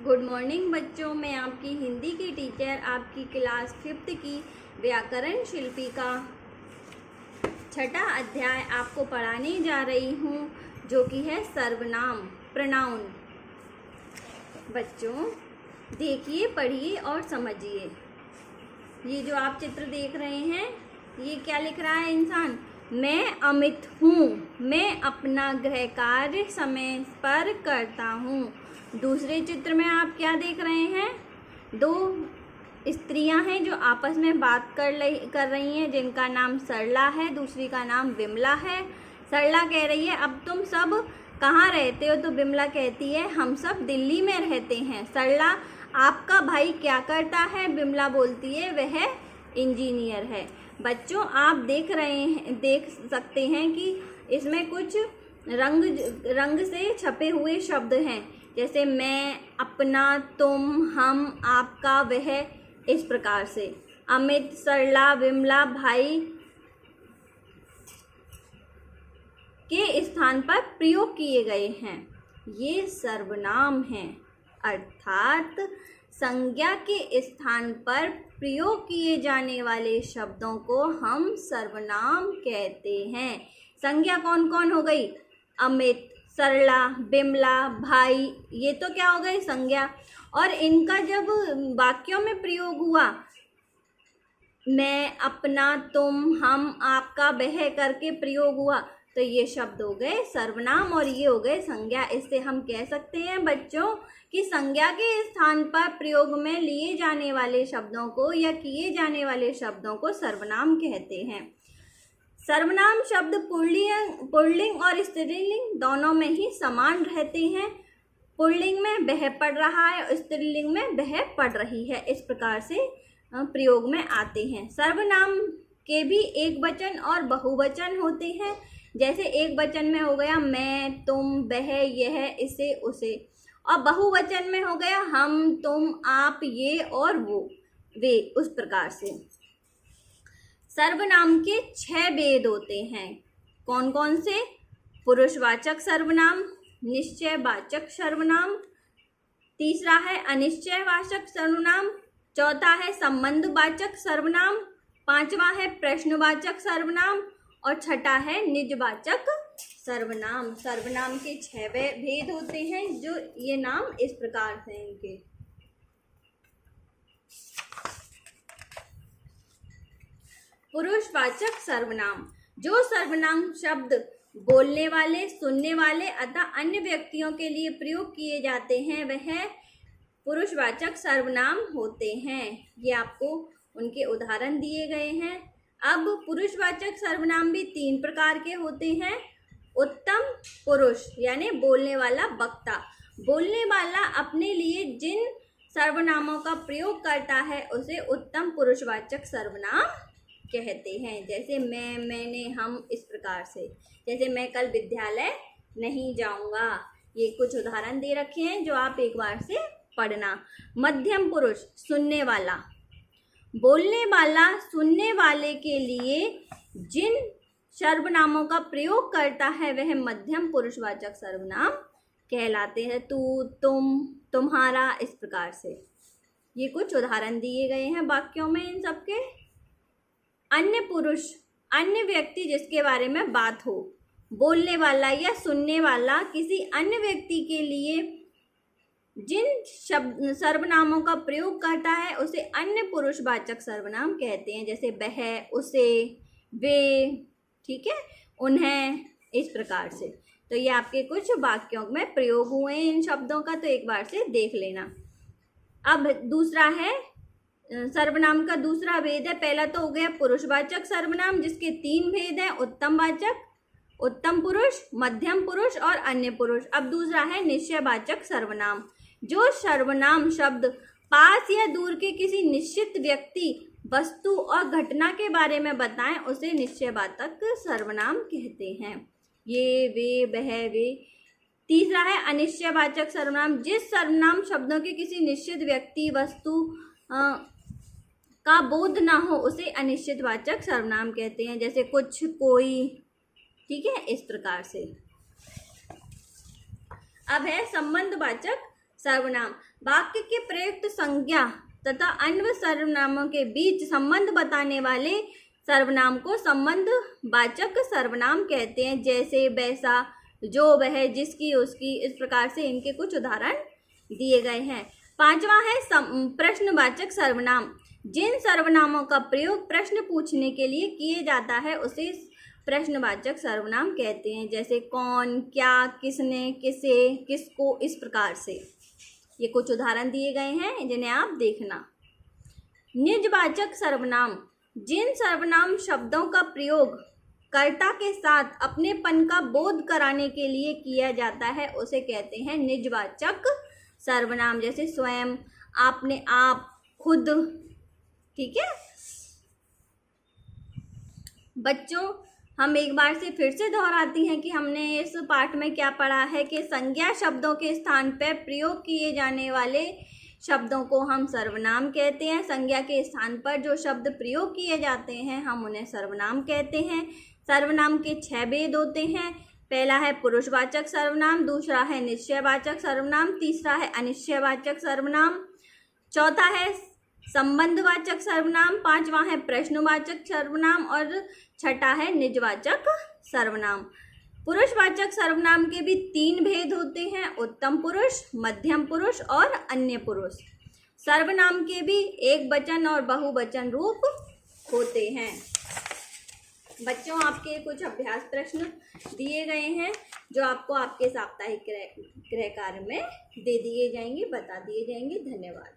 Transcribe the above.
Good morning बच्चों, मैं आपकी हिंदी की टीचर आपकी क्लास 5th की व्याकरण शिल्पी का छठा अध्याय आपको पढ़ाने जा रही हूँ, जो कि है सर्वनाम प्रोनाउन। बच्चों देखिए, पढ़िए और समझिए। ये जो आप चित्र देख रहे हैं, ये क्या लिख रहा है इंसान? मैं अमित हूँ, मैं अपना गृह कार्य समय पर करता हूँ। दूसरे चित्र में आप क्या देख रहे हैं? दो स्त्रियां हैं जो आपस में बात कर रही हैं, जिनका नाम सरला है, दूसरी का नाम विमला है। सरला कह रही है, अब तुम सब कहाँ रहते हो? तो विमला कहती है, हम सब दिल्ली में रहते हैं। सरला, आपका भाई क्या करता है? विमला बोलती है, वह इंजीनियर है। बच्चों आप देख सकते हैं कि इसमें कुछ रंग से छपे हुए शब्द हैं, जैसे मैं, अपना, तुम, हम, आपका, वह, इस प्रकार से। अमित, सरला, विमला भाई के स्थान पर प्रयोग किए गए हैं। ये सर्वनाम हैं, अर्थात संज्ञा के स्थान पर प्रयोग किए जाने वाले शब्दों को हम सर्वनाम कहते हैं। संज्ञा कौन कौन हो गई? अमित, सरला, बिमला, भाई, ये तो क्या हो गई? संज्ञा। और इनका जब वाक्यों में प्रयोग हुआ, मैं, अपना, तुम, हम, आपका, वह करके प्रयोग हुआ, तो ये शब्द हो गए सर्वनाम और ये हो गए संज्ञा। इससे हम कह सकते हैं बच्चों कि संज्ञा के स्थान पर प्रयोग में लिए जाने वाले शब्दों को या किए जाने वाले शब्दों को सर्वनाम कहते हैं। सर्वनाम शब्द पुल्लिंग और स्त्रीलिंग दोनों में ही समान रहते हैं। पुल्लिंग में वह पढ़ रहा है और स्त्रीलिंग में वह पढ़ रही है, इस प्रकार से प्रयोग में आते हैं। सर्वनाम के भी एक वचन और बहुवचन होते हैं। जैसे एक वचन में हो गया मैं, तुम, वह, यह, इसे, उसे, और बहुवचन में हो गया हम, तुम, आप, ये और वो, वे, उस प्रकार से। सर्वनाम के 6 भेद होते हैं। कौन कौन से? पुरुषवाचक सर्वनाम, निश्चयवाचक सर्वनाम, तीसरा है अनिश्चयवाचक सर्वनाम, चौथा है संबंधवाचक सर्वनाम, पांचवा है प्रश्नवाचक सर्वनाम और छठा है निजवाचक सर्वनाम। सर्वनाम के 6 भेद होते हैं, जो ये नाम इस प्रकार से इनके। पुरुषवाचक सर्वनाम, जो सर्वनाम शब्द बोलने वाले, सुनने वाले अथवा अन्य व्यक्तियों के लिए प्रयोग किए जाते हैं, वह पुरुषवाचक सर्वनाम होते हैं। ये आपको उनके उदाहरण दिए गए हैं। अब पुरुषवाचक सर्वनाम भी 3 प्रकार के होते हैं। उत्तम पुरुष यानी बोलने वाला, वक्ता। बोलने वाला अपने लिए जिन सर्वनामों का प्रयोग करता है उसे उत्तम पुरुषवाचक सर्वनाम कहते हैं। जैसे मैं, मैंने, हम, इस प्रकार से। जैसे मैं कल विद्यालय नहीं जाऊंगा। ये कुछ उदाहरण दे रखे हैं जो आप एक बार से पढ़ना। मध्यम पुरुष, सुनने वाला। बोलने वाला सुनने वाले के लिए जिन सर्वनामों का प्रयोग करता है वह मध्यम पुरुषवाचक सर्वनाम कहलाते हैं। तू, तुम, तुम्हारा, इस प्रकार से। ये कुछ उदाहरण दिए गए हैं वाक्यों में इन सबके। अन्य पुरुष, अन्य व्यक्ति जिसके बारे में बात हो। बोलने वाला या सुनने वाला किसी अन्य व्यक्ति के लिए जिन सर्वनामों का प्रयोग करता है उसे अन्य पुरुषवाचक सर्वनाम कहते हैं। जैसे वह, उसे, वे, ठीक है, उन्हें, इस प्रकार से। तो ये आपके कुछ वाक्यों में प्रयोग हुए हैं इन शब्दों का, तो एक बार से देख लेना। अब दूसरा है सर्वनाम का दूसरा भेद है। पहला तो हो गया पुरुषवाचक सर्वनाम, जिसके 3 भेद हैं। उत्तमवाचक, उत्तम पुरुष, मध्यम पुरुष और अन्य पुरुष। अब दूसरा है निश्चयवाचक सर्वनाम। जो सर्वनाम शब्द पास या दूर के किसी निश्चित व्यक्ति, वस्तु और घटना के बारे में बताएं उसे निश्चयवाचक सर्वनाम कहते हैं। ये, वे, वह, वे। तीसरा है अनिश्चयवाचक सर्वनाम। जिस सर्वनाम शब्दों के किसी निश्चित व्यक्ति, वस्तु का बोध ना हो उसे अनिश्चितवाचक सर्वनाम कहते हैं। जैसे कुछ, कोई, ठीक है, इस प्रकार से। अब है संबंधवाचक सर्वनाम वाक्य के प्रयुक्त संज्ञा तथा अन्य सर्वनामों के बीच संबंध बताने वाले सर्वनाम को संबंधवाचक सर्वनाम कहते हैं। जैसे वैसा, जो, वह, जिसकी, उसकी, इस प्रकार से इनके कुछ उदाहरण दिए गए हैं। पांचवा है प्रश्नवाचक सर्वनाम। जिन सर्वनामों का प्रयोग प्रश्न पूछने के लिए किए जाता है उसे प्रश्नवाचक सर्वनाम कहते हैं। जैसे कौन, क्या, किसने, किसे, किसको, इस प्रकार से। ये कुछ उदाहरण दिए गए हैं जिन्हें आप देखना। निजवाचक सर्वनाम। जिन सर्वनाम शब्दों का प्रयोग कर्ता के साथ अपनेपन का बोध कराने के लिए किया जाता है उसे कहते हैं निजवाचक सर्वनाम। जैसे स्वयं, आपने, आप, खुद। ठीक है बच्चों, हम एक बार से फिर से दोहराती हैं कि हमने इस पाठ में क्या पढ़ा है कि संज्ञा शब्दों के स्थान पर प्रयोग किए जाने वाले शब्दों को हम सर्वनाम कहते हैं। संज्ञा के स्थान पर जो शब्द प्रयोग किए जाते हैं हम उन्हें सर्वनाम कहते हैं। सर्वनाम के 6 भेद होते हैं। पहला है पुरुषवाचक सर्वनाम, दूसरा है निश्चयवाचक सर्वनाम, तीसरा है अनिश्चयवाचक सर्वनाम, चौथा है संबंधवाचक सर्वनाम, पांचवा है प्रश्नवाचक सर्वनाम और छठा है निजवाचक सर्वनाम। पुरुषवाचक सर्वनाम के भी 3 भेद होते हैं, उत्तम पुरुष, मध्यम पुरुष और अन्य पुरुष। सर्वनाम के भी एक वचन और बहुवचन रूप होते हैं। बच्चों, आपके कुछ अभ्यास प्रश्न दिए गए हैं जो आपको आपके साप्ताहिक गृह कार्य में दे दिए जाएंगे, बता दिए जाएंगे। धन्यवाद।